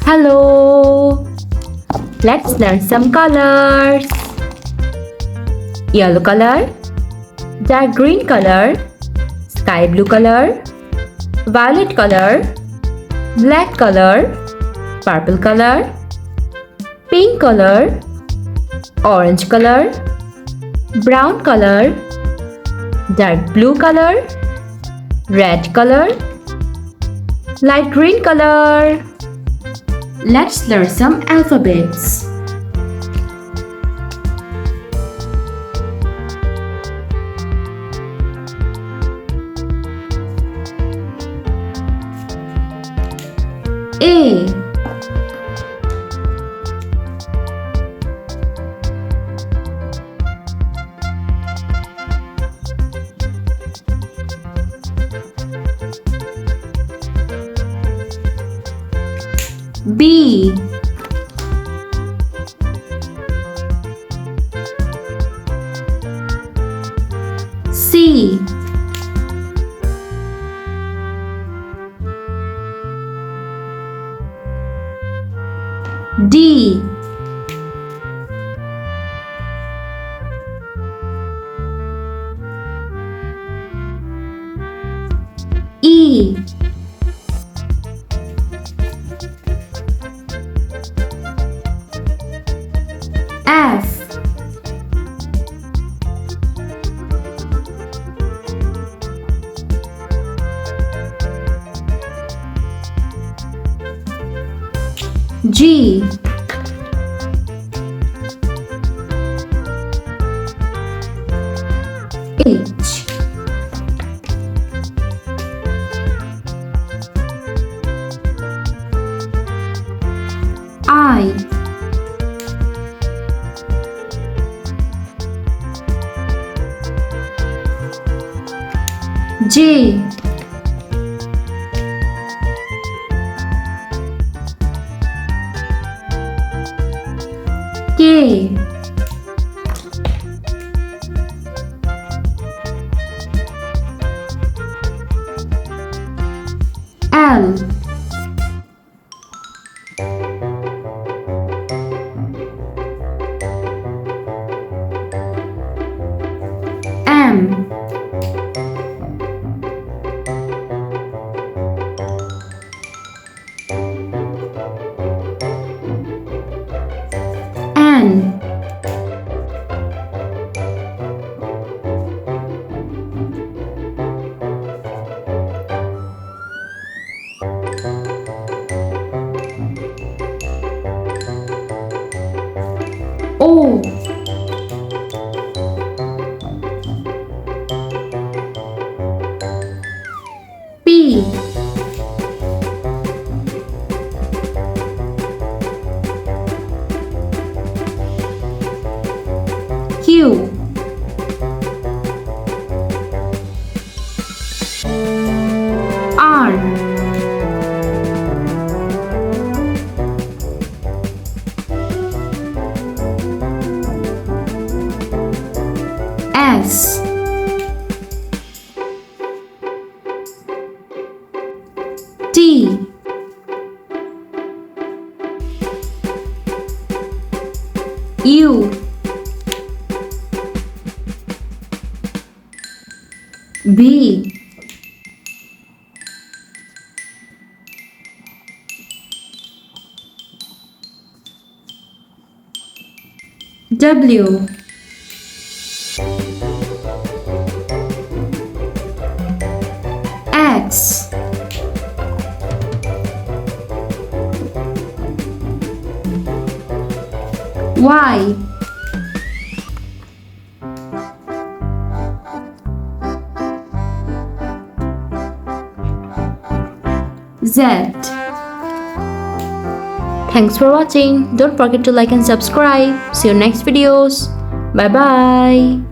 Hello! Let's learn some colors. Yellow color, dark green color, sky blue color, violet color, black color, purple color, pink color, orange color, brown color, dark blue color, red color, light green color. Let's learn some alphabets. A, B, C, D, E, F, G, H, I, J, K, L, M, N, O, P, Q, R, S, T, U, V, W, X, Y, Z. Thanks for watching. Don't forget to like and subscribe. See you next videos. Bye bye.